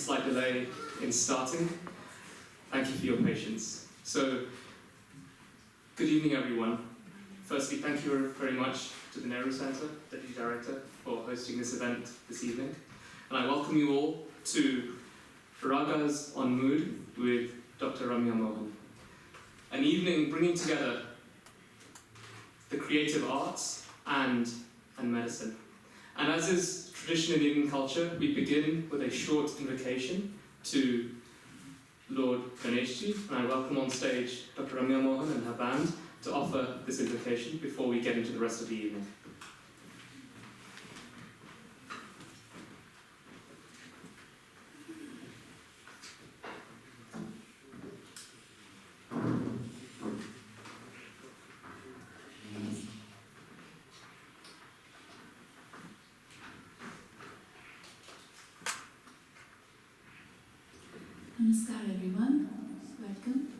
slight delay in starting. Thank you for your patience. So, good evening, everyone. Firstly, thank you very much to the Nehru Center, Deputy Director, for hosting this event this evening. And I welcome you all to Raagas on Mood with Dr. Ramya Mohan. An evening bringing together the creative arts and medicine. And as is tradition in Indian culture, we begin with a short invocation to Lord Ganeshji, and I welcome on stage Dr. Ramya Mohan and her band to offer this invocation before we get into the rest of the evening. Namaskar everyone, welcome.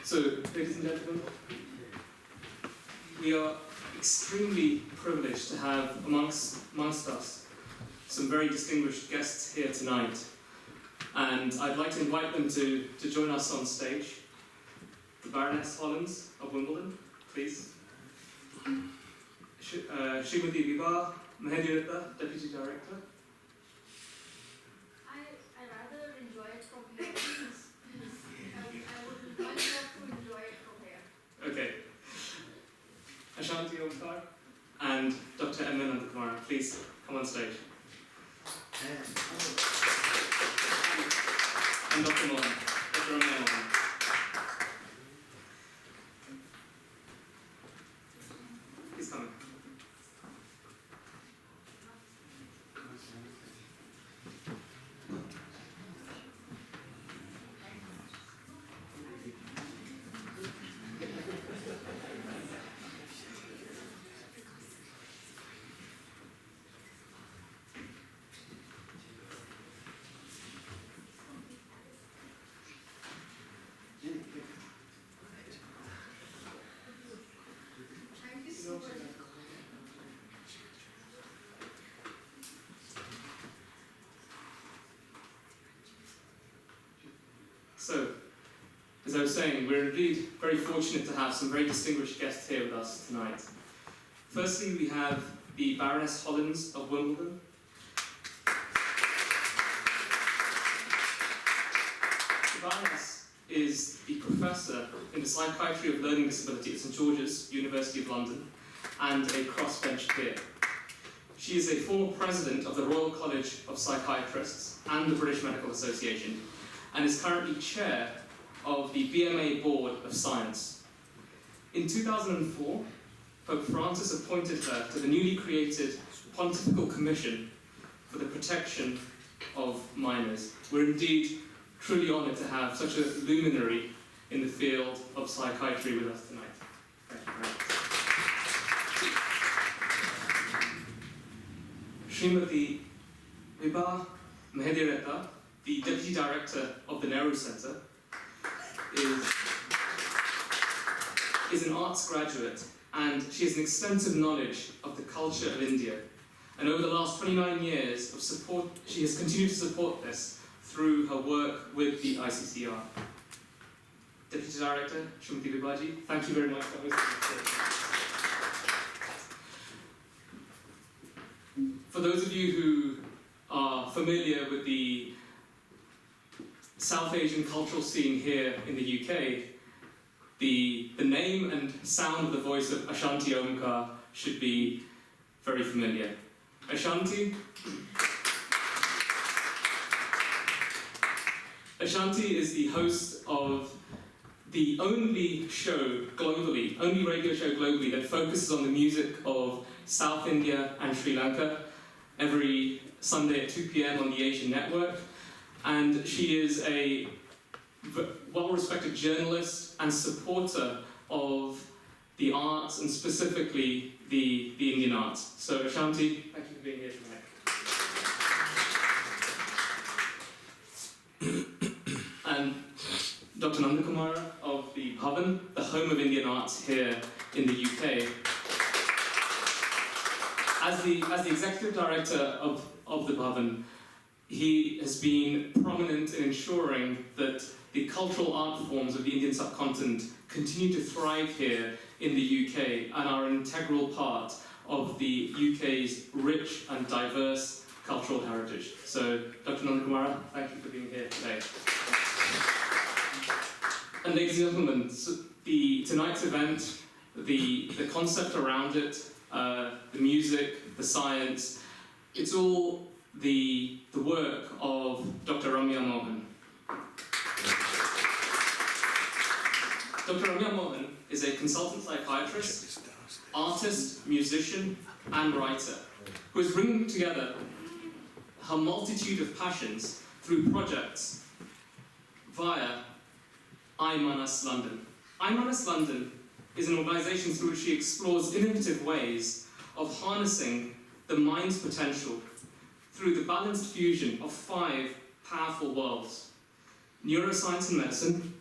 So, ladies and gentlemen, we are extremely privileged to have amongst us some very distinguished guests here tonight. And I'd like to invite them to join us on stage. The Baroness Hollins of Wimbledon, please. Srimati Vibha Mahediratta, Deputy Director. I rather enjoy it from here, please. I would much love to enjoy it from here. Okay. Ashanti Omkar and Dr. M. Nandakumar, please come on stage. And Dr. Mohan, Dr. Ramya Mohan. He's coming. Thank you so much. So, as I was saying, we're indeed very fortunate to have some very distinguished guests here with us tonight. Firstly, we have the Baroness Hollins of Wimbledon. The Baroness is the Professor in the Psychiatry of Learning Disability at St George's, University of London, and a crossbench peer. She is a former President of the Royal College of Psychiatrists and the British Medical Association, and is currently Chair of the BMA Board of Science. In 2004, Pope Francis appointed her to the newly created Pontifical Commission for the Protection of Minors. We're indeed truly honoured to have such a luminary in the field of psychiatry with us tonight. Thank you very much. Srimati Vibha Mahediratta, the Deputy Director of the Nehru Centre, is an arts graduate, and she has an extensive knowledge of the culture of India. And over the last 29 years of support, she has continued to support this through her work with the ICCR. Deputy Director, Srimati Vibhaji, thank you very much for hosting this. For those of you who are familiar with the South Asian cultural scene here in the UK, the name and sound of the voice of Ashanti Omkar should be very familiar. Ashanti is the host of the only show globally, only radio show globally that focuses on the music of South India and Sri Lanka every Sunday at 2 p.m. on the Asian Network. And she is a well-respected journalist and supporter of the arts, and specifically the Indian arts. So Ashanti, thank you for being here tonight. And Dr. Nandakumar of the Bhavan, the home of Indian arts here in the UK. As the Executive Director of the Bhavan, he has been prominent in ensuring that the cultural art forms of the Indian subcontinent continue to thrive here in the UK and are an integral part of the UK's rich and diverse cultural heritage. So, Dr. Nandakumar, thank you for being here today. And ladies and gentlemen, tonight's event, the concept around it, the music, the science, it's all the work of Dr. Ramya Mohan. Dr. Ramya Mohan is a consultant psychiatrist, artist, musician, and writer who is bringing together her multitude of passions through projects via iManas London. iManas London is an organisation through which she explores innovative ways of harnessing the mind's potential through the balanced fusion of 5 powerful worlds: neuroscience and medicine,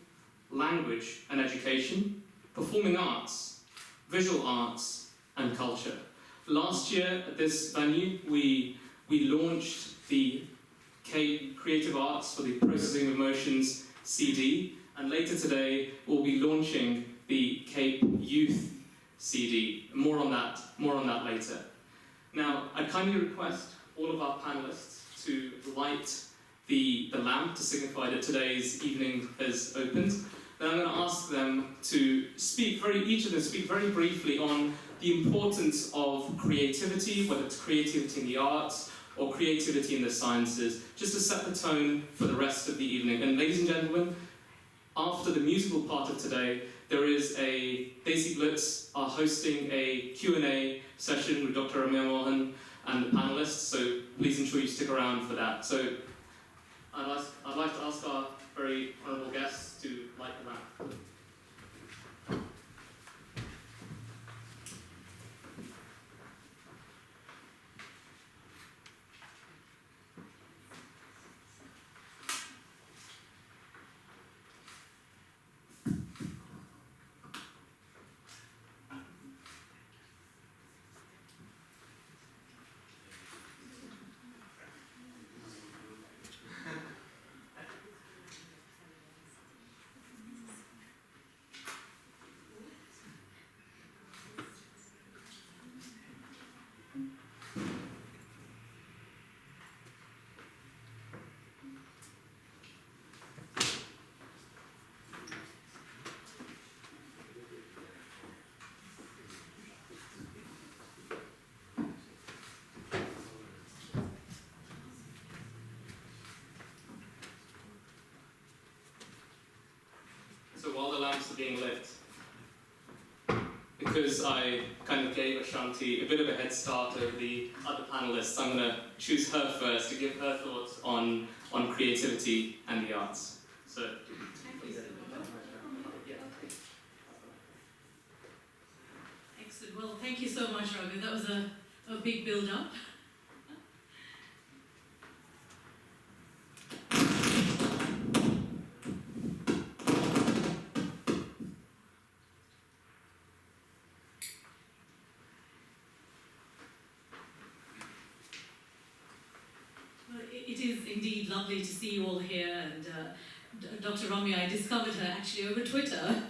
language and education, performing arts, visual arts, and culture. Last year at this venue, we launched the Creative Arts for the Processing of Emotions CD, and later today we'll be launching the Cape Youth CD. More on that later. Now, I kindly request all of our panelists to light the lamp to signify that today's evening has opened. Then I'm going to ask them to each of them speak very briefly on the importance of creativity, whether it's creativity in the arts or creativity in the sciences, just to set the tone for the rest of the evening. And ladies and gentlemen, after the musical part of today, there is Daisy Blitz are hosting a Q&A session with Dr. Ramya, Mohan and the panelists, so please ensure you stick around for that. So I'd like to ask our very honourable guests to light the lamp. So while the lamps are being lit, because I kind of gave Ashanti a bit of a head start over the other panelists, I'm going to choose her first to give her thoughts on creativity and the arts. So, Excellent. Well, thank you so much, Raagas. That was a big build-up. It is indeed lovely to see you all here, and Dr. Ramya, I discovered her actually over Twitter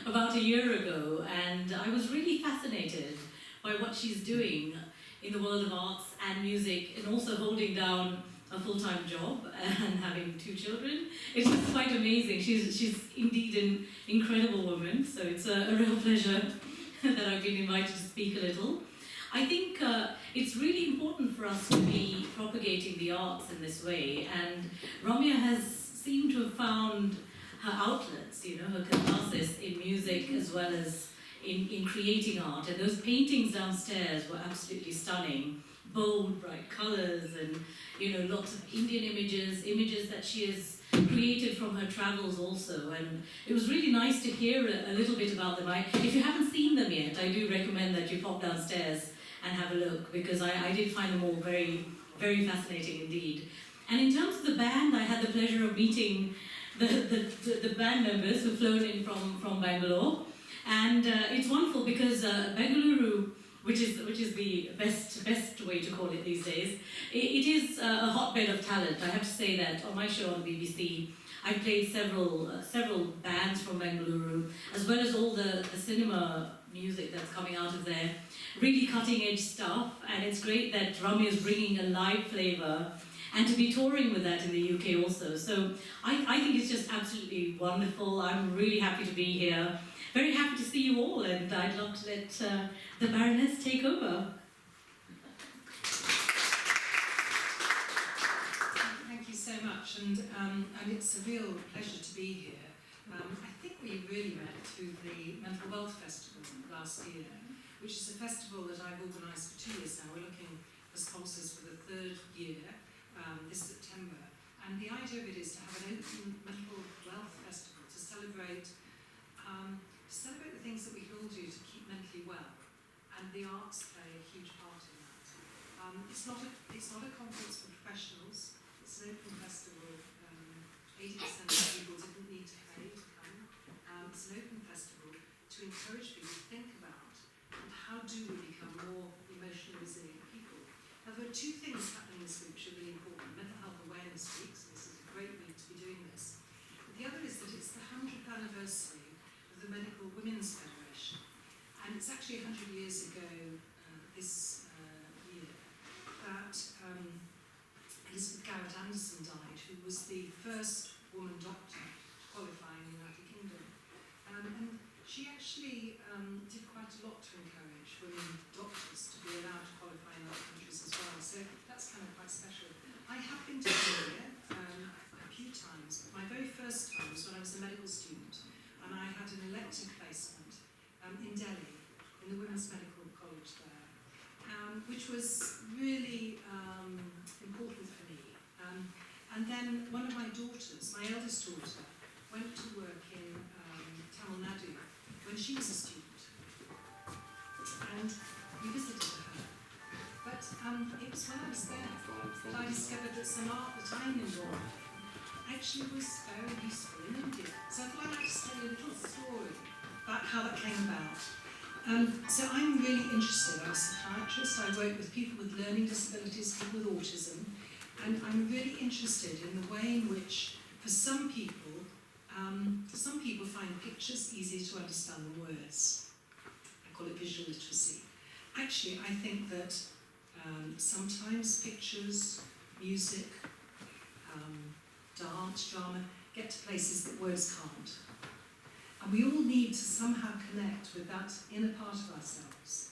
about a year ago, and I was really fascinated by what she's doing in the world of arts and music, and also holding down a full-time job and having 2 children. It's just quite amazing. She's indeed an incredible woman, so it's a real pleasure that I've been invited to speak a little. I think it's really important for us to be propagating the arts in this way, and Ramya has seemed to have found her outlets, her catharsis in music as well as in creating art, and those paintings downstairs were absolutely stunning. Bold, bright colours, and lots of Indian images that she has created from her travels also, and it was really nice to hear a little bit about them. If you haven't seen them yet, I do recommend that you pop downstairs and have a look, because I did find them all very, very fascinating indeed. And in terms of the band, I had the pleasure of meeting the band members who've flown in from Bangalore, and it's wonderful because Bengaluru, which is the best way to call it these days, it is a hotbed of talent. I have to say that on my show on BBC, I played several bands from Bengaluru, as well as all the cinema music that's coming out of there. Really cutting edge stuff, and it's great that Ramya is bringing a live flavour, and to be touring with that in the UK also. So I think it's just absolutely wonderful. I'm really happy to be here. Very happy to see you all, and I'd love to let the Baroness take over. Thank you so much, and it's a real pleasure to be here. I think we really met through the Mental Wealth Festival last year, which is a festival that I've organised for 2 years now. We're looking for sponsors for the 3rd year this September, and the idea of it is to have an open mental wealth festival to celebrate the things that we can all do to keep mentally well, and the arts play a huge part in that. It's not a conference for professionals. It's an open festival. 80% of people didn't need to pay to come. was actually 100 years ago this year that Elizabeth Garrett Anderson died, who was the first woman doctor to qualify in the United Kingdom. And she actually did quite a lot to encourage women doctors to be allowed to qualify in other countries as well. So that's kind of quite special. I have been to India a few times, but my very first time was when I was a medical student, and I had an elective placement in Delhi, in the Women's Medical College there, which was really important for me. And then one of my daughters, my eldest daughter, went to work in Tamil Nadu when she was a student, and we visited her. But it was when I was there that I discovered that some art that I'm involved in actually was very useful in India. So I thought I'd like to tell you a little story about how that came about. So I'm really interested. I'm a psychiatrist. I work with people with learning disabilities, people with autism, and I'm really interested in the way in which, for some people find pictures easier to understand than words. I call it visual literacy. Actually, I think that sometimes pictures, music, dance, drama, get to places that words can't. And we all need to somehow connect with that inner part of ourselves,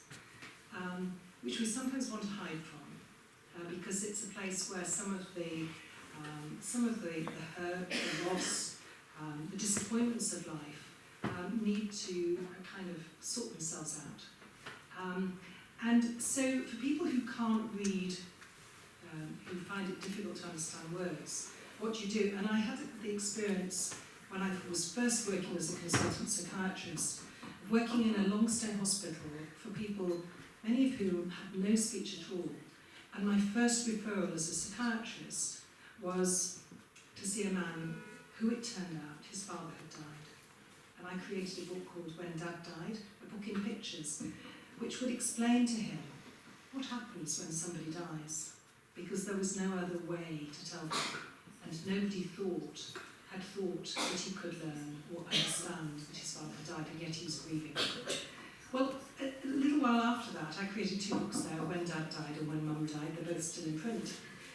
which we sometimes want to hide from, because it's a place where some of the hurt, the loss, the disappointments of life need to kind of sort themselves out. And so for people who can't read, who find it difficult to understand words, what you do, and I had the experience when I was first working as a consultant psychiatrist, working in a long-stay hospital for people, many of whom had no speech at all. And my first referral as a psychiatrist was to see a man who, it turned out, his father had died. And I created a book called When Dad Died, a book in pictures, which would explain to him what happens when somebody dies, because there was no other way to tell him, and nobody had thought that he could learn or understand that his father had died, and yet he was grieving. Well, a little while after that, I created two books there, When Dad Died and When Mum Died. They're both still in print.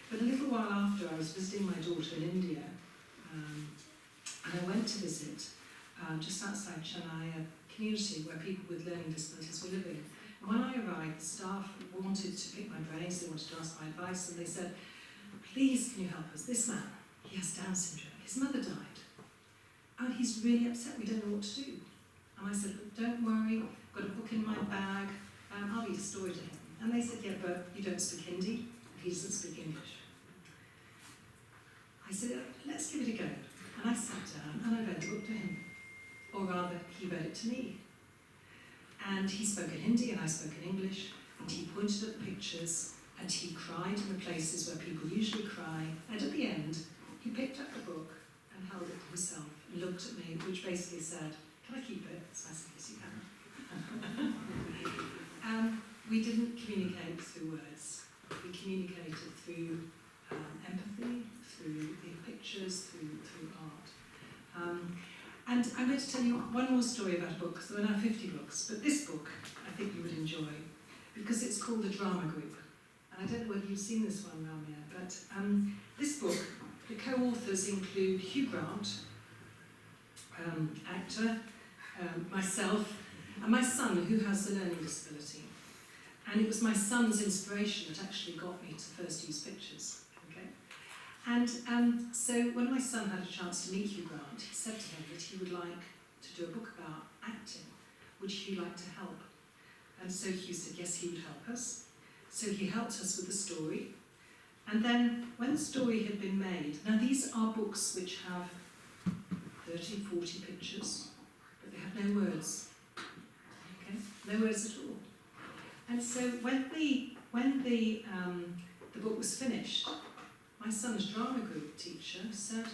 But a little while after, I was visiting my daughter in India, and I went to visit just outside Chennai, a community where people with learning disabilities were living. And when I arrived, the staff wanted to pick my brains, they wanted to ask my advice, and they said, "Please, can you help us? This man, he has Down syndrome. His mother died. And he's really upset, we don't know what to do." And I said, "Don't worry, I've got a book in my bag, I'll read a story to him." And they said, "Yeah, but you don't speak Hindi, and he doesn't speak English." I said, "Let's give it a go." And I sat down and I read the book to him. Or rather, he read it to me. And he spoke in Hindi and I spoke in English, and he pointed at the pictures, and he cried in the places where people usually cry, and at the end, he picked up the book and held it to himself and looked at me, which basically said, "Can I keep it?" As nicely as you can. We didn't communicate through words. We communicated through empathy, through the pictures, through art. And I'm going to tell you one more story about a book. There are now 50 books, but this book I think you would enjoy, because it's called The Drama Group. And I don't know whether you've seen this one, Ramya, but this book, the co-authors include Hugh Grant, actor, myself, and my son, who has a learning disability. And it was my son's inspiration that actually got me to first use pictures. Okay? And so when my son had a chance to meet Hugh Grant, he said to him that he would like to do a book about acting. Would Hugh like to help? And so Hugh said yes, he would help us. So he helped us with the story. And then when the story had been made, now these are books which have 30, 40 pictures, but they have no words. Okay? No words at all. And so when the book was finished, my son's drama group teacher said,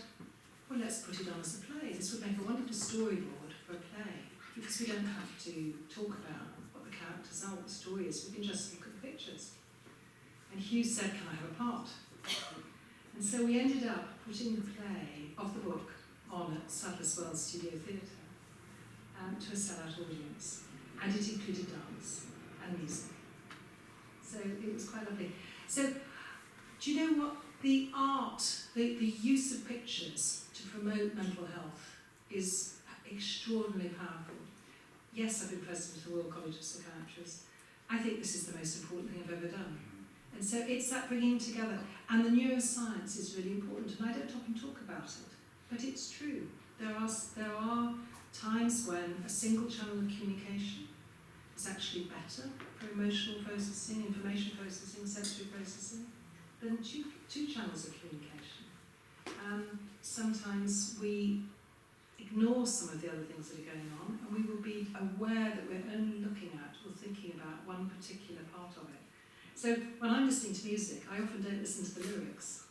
"Well, let's put it on as a play. This would make a wonderful storyboard for a play, because we don't have to talk about what the characters are, what the story is. We can just look at the pictures." And Hugh said, "Can I have a part?" And so we ended up putting the play of the book on at Sadler's Wells Studio Theatre to a sellout audience. and it included dance and music. So it was quite lovely. So do you know what? The art, the use of pictures to promote mental health is extraordinarily powerful. Yes, I've been president of the Royal College of Psychiatrists. I think this is the most important thing I've ever done. And so it's that bringing together. And the neuroscience is really important, and I don't often talk about it, but it's true. There are times when a single channel of communication is actually better for emotional processing, information processing, sensory processing, than two channels of communication. Sometimes we ignore some of the other things that are going on, and we will be aware that we're only looking at or thinking about one particular part of it. So when I'm listening to music, I often don't listen to the lyrics,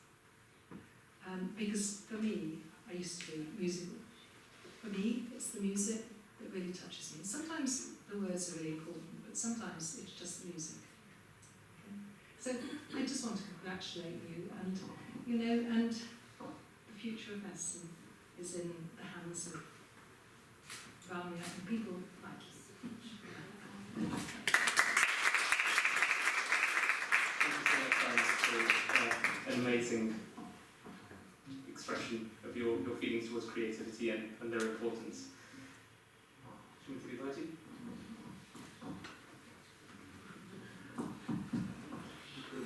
because for me, I used to be musical. For me, it's the music that really touches me. Sometimes the words are really important, but sometimes it's just the music. Okay? So I just want to congratulate you, and and the future of medicine is in the hands of Ramya and people like you. Thank you so much, for an amazing expression of your feelings towards creativity and their importance. Do you want to invite you?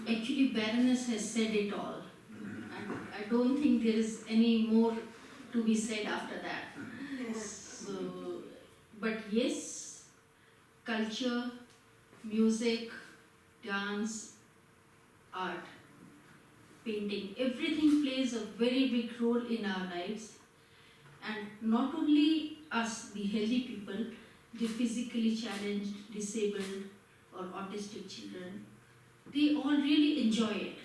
Actually, Baroness has said it all. I don't think there is any more to be said after that. So, but yes, culture, music, dance, art, painting, everything plays a very big role in our lives. And not only us, the healthy people, the physically challenged, disabled, or autistic children, they all really enjoy it.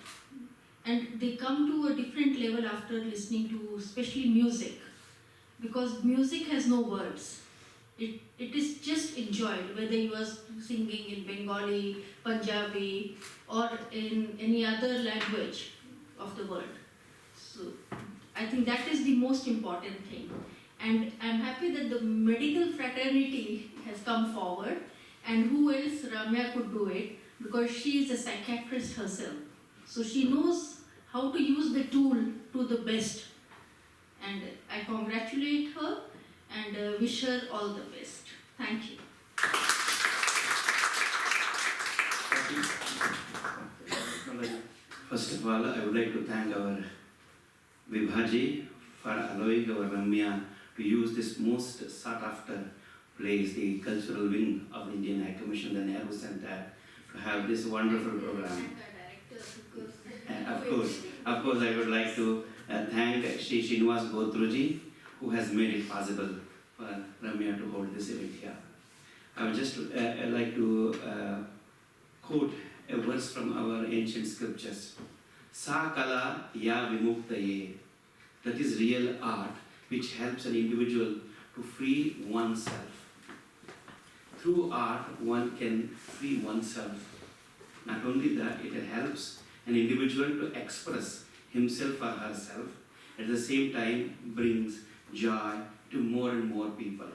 And they come to a different level after listening to especially music, because music has no words. It is just enjoyed, whether you are singing in Bengali, Punjabi, or in any other language of the world. So I think that is the most important thing. And I'm happy that the medical fraternity has come forward, and who else, Ramya could do it, because she is a psychiatrist herself. So she knows how to use the tool to the best. And I congratulate her and wish her all the best. Thank you. Thank you. First of all, I would like to thank our Vibhaji for allowing our Ramya to use this most sought after place, the cultural wing of the Indian High Commission, the Nehru Center, to have this wonderful program. And of course, I would like to thank Shri Srinivas Gotruji, who has made it possible for Ramya to hold this event here. I would just like to quote a verse from our ancient scriptures. Sa kala ya vimuktaye. That is real art which helps an individual to free oneself. Through art, one can free oneself. Not only that, it helps an individual to express himself or herself, at the same time brings joy to more and more people.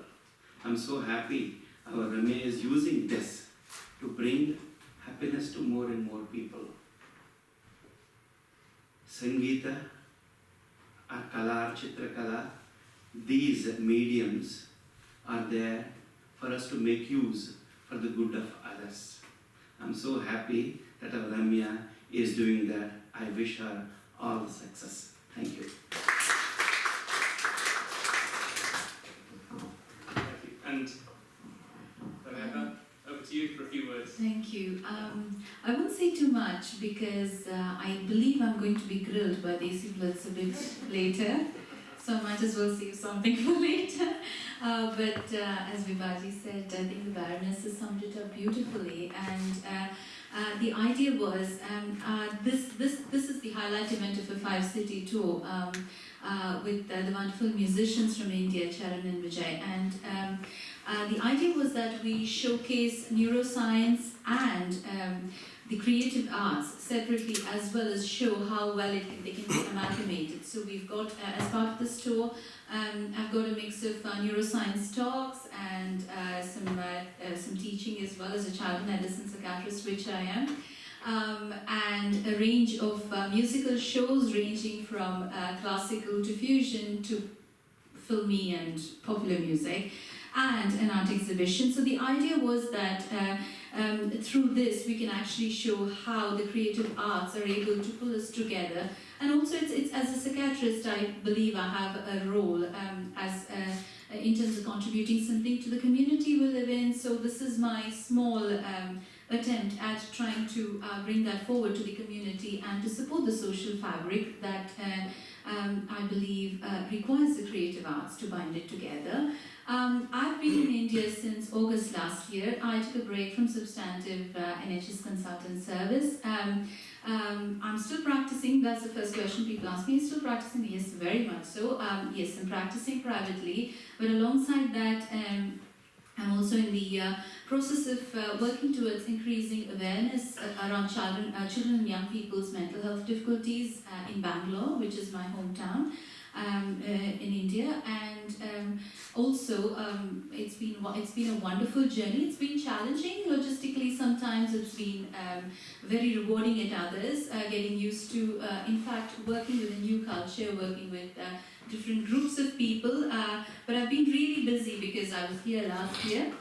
I'm so happy our Ramya is using this to bring happiness to more and more people. Sangeeta, or Kala, Chitrakala, these mediums are there for us to make use for the good of others. I'm so happy that our Ramya is doing that. I wish her all the success. Thank you. Thank you. And Ramya, over to you for a few words. Thank you. I won't say too much because I believe I'm going to be grilled by the AC Blitz a bit later. So I might as well save something for later. But as Vibhaji said, I think the Baroness has summed it up beautifully. And the idea was, this is the highlight event of a 5-city tour with the wonderful musicians from India, Charan and Vijay. And the idea was that we showcase neuroscience and the creative arts separately, as well as show how well they can be amalgamated. So we've got, as part of this tour, I've got a mix of neuroscience talks and some teaching as well as a child and adolescent psychiatrist, which I am. And a range of musical shows ranging from classical to fusion to filmy and popular music, and an art exhibition. So the idea was that through this we can actually show how the creative arts are able to pull us together. And also it's as a psychiatrist, I believe I have a role in terms of contributing something to the community we live in. So this is my small attempt at trying to bring that forward to the community and to support the social fabric that I believe requires the creative arts to bind it together. I've been in India since August last year. I took a break from substantive NHS consultant service. I'm still practicing. That's the first question people ask me. Are you still practicing? Yes, very much so. Yes, I'm practicing privately, but alongside that, I'm also in the process of working towards increasing awareness around children and young people's mental health difficulties in Bangalore, which is my hometown in India. And also, it's been a wonderful journey. It's been challenging logistically. Sometimes it's been very rewarding at others. Getting used to, in fact, working with a new culture, working with different groups of people. But I've been really busy because I was here last year.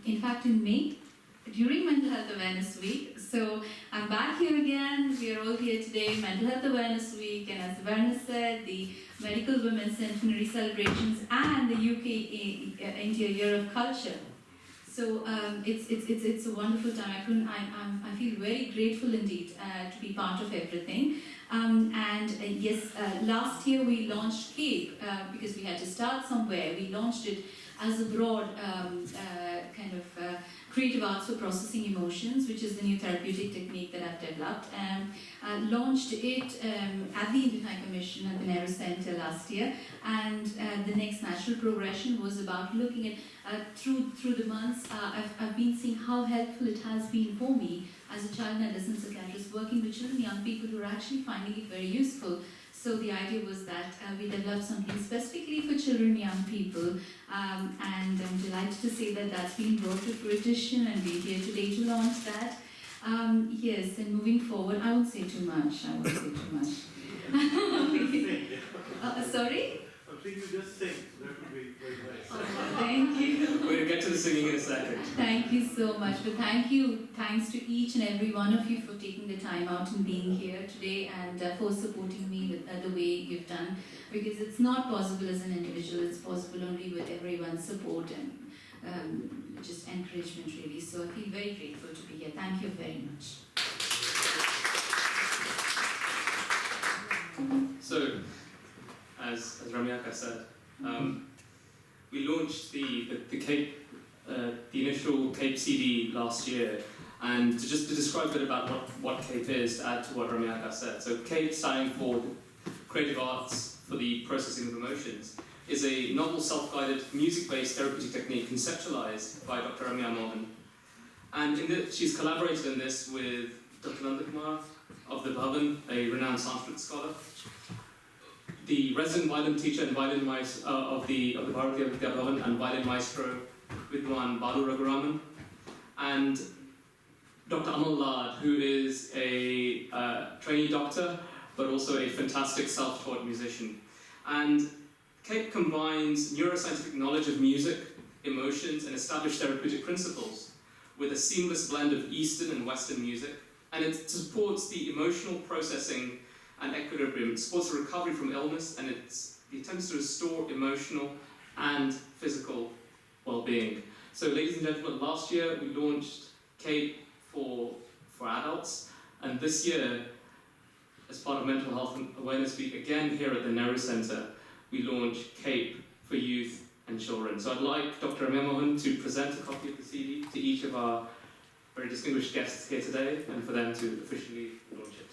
In fact, in May, during Mental Health Awareness Week. So I'm back here again. We are all here today, Mental Health Awareness Week, and as Varna said, the Medical Women's Centenary celebrations and the UK India Year of Culture. So it's a wonderful time. I feel very grateful indeed to be part of everything. Yes, last year we launched CAPE because we had to start somewhere. We launched it as a broad kind of creative arts for processing emotions, which is the new therapeutic technique that I've developed. Launched it at the Indian High Commission at the Nehru Center last year, and the next natural progression was about looking at through the months. I've been seeing how helpful it has been for me as a child and adolescent psychiatrist, working with children and young people who are actually finding it very useful. So the idea was that we developed something specifically for children and young people, and I'm delighted to say that that's been brought to fruition, and we're here today to launch that. Yes, and moving forward, I won't say too much. Sorry? I think you just sing. That would be very nice. Oh, thank you. We'll get to the singing in a second. Thank you so much. But thanks to each and every one of you for taking the time out and being here today, and for supporting me with the way you've done. Because it's not possible as an individual, it's possible only with everyone's support and just encouragement really. So I feel very grateful to be here. Thank you very much. So, as Ramya said, we launched the CAPE, the initial CAPE CD last year, and to describe a bit about what CAPE is, to add to what Ramya said. So CAPE, standing for Creative Arts for the Processing of Emotions, is a novel self-guided music-based therapeutic technique conceptualized by Dr. Ramya Mohan. And she's collaborated in this with Dr. Nandakumar of the Bhavan, a renowned Sanskrit scholar, the resident violin teacher and violin maestro of the Bharatiya Vidya Bhavan and violin maestro Vidwan Balu Raghuraman, and Dr. Amal Lad, who is a trainee doctor but also a fantastic self-taught musician. And CAPE combines neuroscientific knowledge of music, emotions, and established therapeutic principles with a seamless blend of Eastern and Western music, and it supports the emotional processing and equilibrium. It supports the recovery from illness, and it attempts to restore emotional and physical well-being. So, ladies and gentlemen, last year we launched CAPE for adults, and this year, as part of Mental Health Awareness Week, again here at the Nehru Center, we launched CAPE for youth and children. So I'd like Dr. Ramya Mohan to present a copy of the CD to each of our very distinguished guests here today, and for them to officially launch it.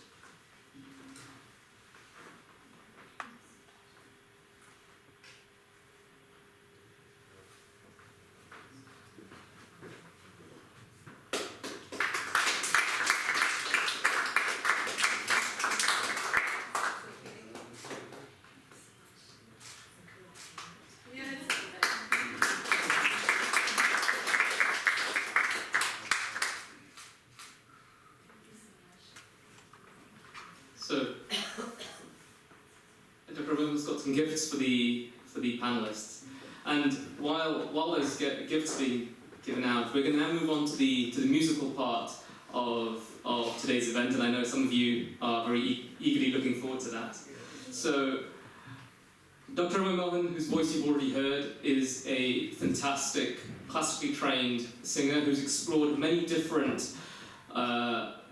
gifts for the panelists. And while those gifts are being given out, we're going to now move on to the musical part of today's event, and I know some of you are very eagerly looking forward to that. So, Dr. Ramya Mohan, whose voice you've already heard, is a fantastic, classically trained singer who's explored many different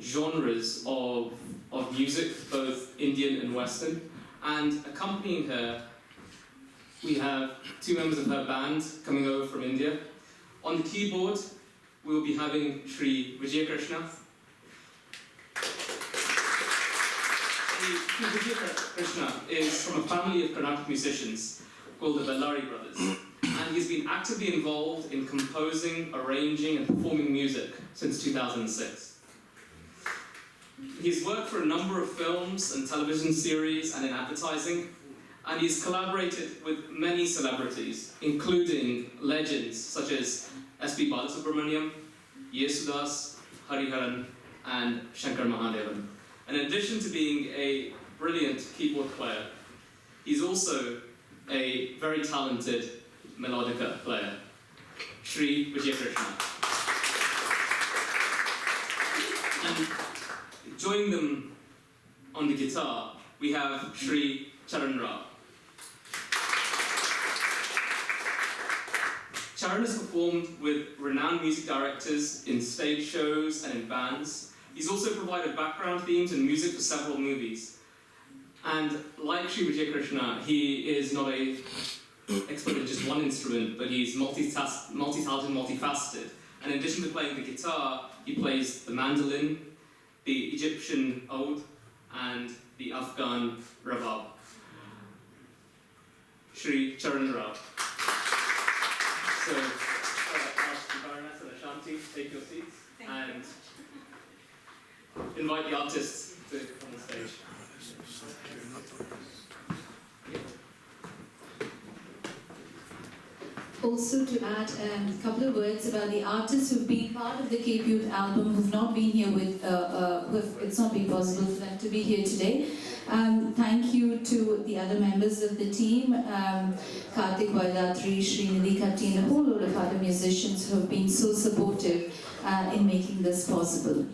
genres of music, both Indian and Western. And accompanying her, we have two members of her band coming over from India. On the keyboard, we will be having Sri Vijay Krishna. Sri Vijay Krishna is from a family of Carnatic musicians called the Bellari brothers, and he's been actively involved in composing, arranging, and performing music since 2006. He's worked for a number of films and television series and in advertising, and he's collaborated with many celebrities, including legends such as S.P. Balasubramaniam, Yesudas, Hariharan, and Shankar Mahadevan. In addition to being a brilliant keyboard player, he's also a very talented melodica player, Sri Vijay Krishna. And joining them on the guitar, we have Sri Charan Rao. Charan has performed with renowned music directors in stage shows and in bands. He's also provided background themes and music for several movies. And like Sri Vijay Krishna, he is not an expert in just one instrument, but he's multi-talented, multifaceted. And in addition to playing the guitar, he plays the mandolin, the Egyptian oud, and the Afghan rabab. Sri Charan Rao. So, ask the Baroness and Ashanti to take your seats and invite the artists to come on stage. Also to add a couple of words about the artists who've been part of the Cape Youth album, who've not been here it's not been possible for them to be here today. Thank you to the other members of the team, Karthik Vaidatri, Srinidhi Katti, and a whole load of other musicians who have been so supportive in making this possible.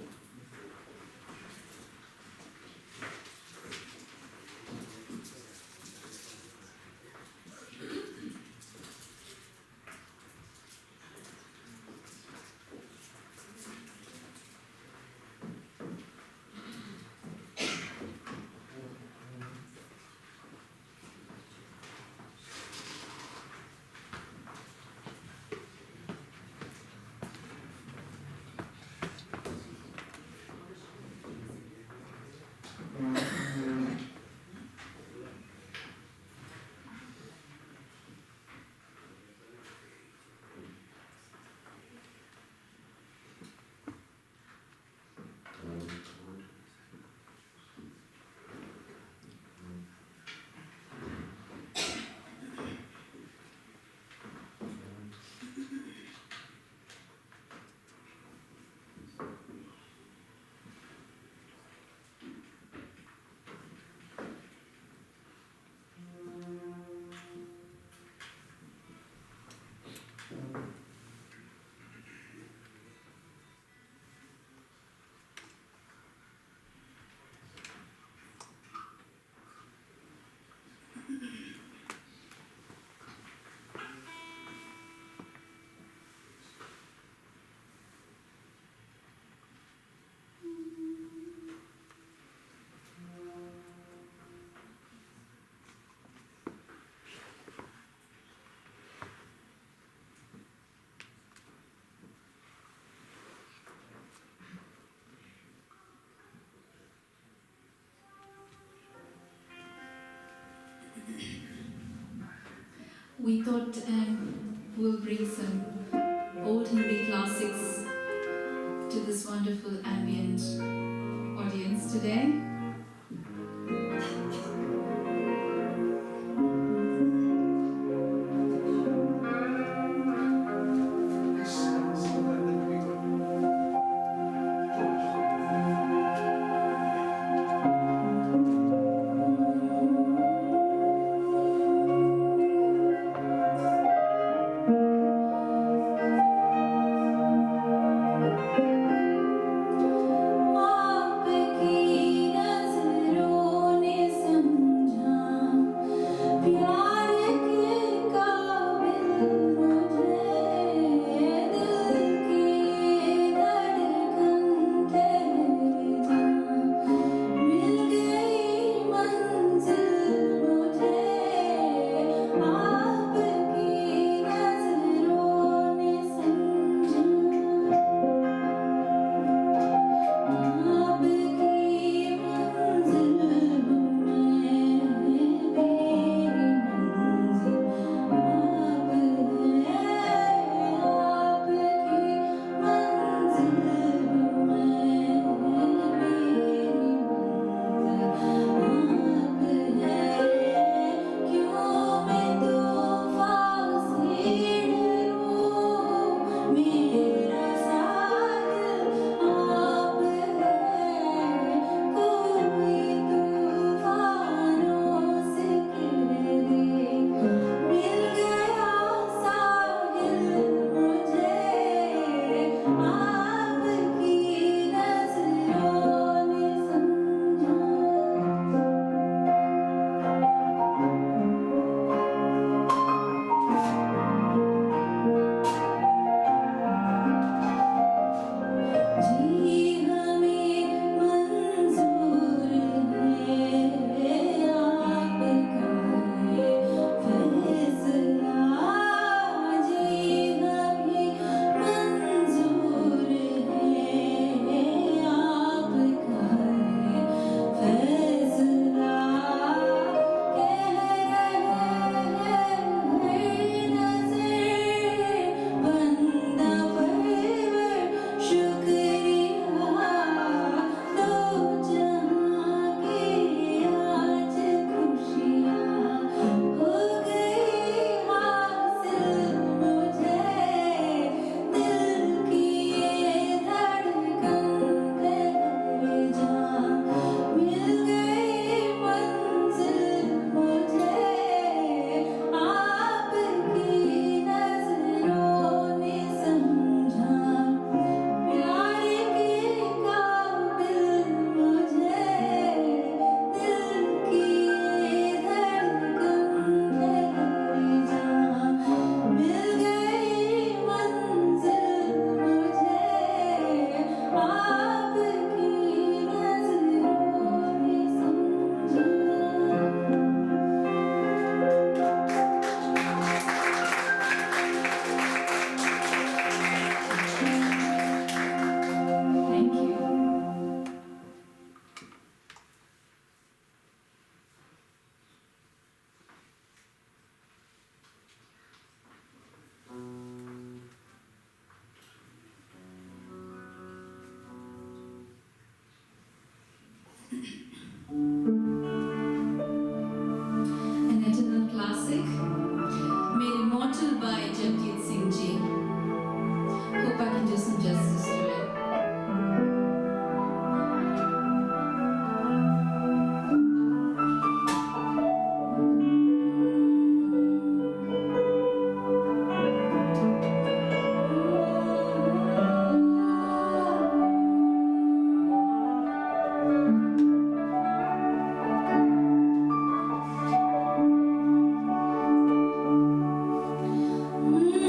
We thought we'll bring some old Hindi classics to this wonderful ambient audience today. An eternal classic, made immortal by Jamjit Singh Ji. Hope I can do some justice to it. Mm-hmm.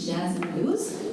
jazz and blues.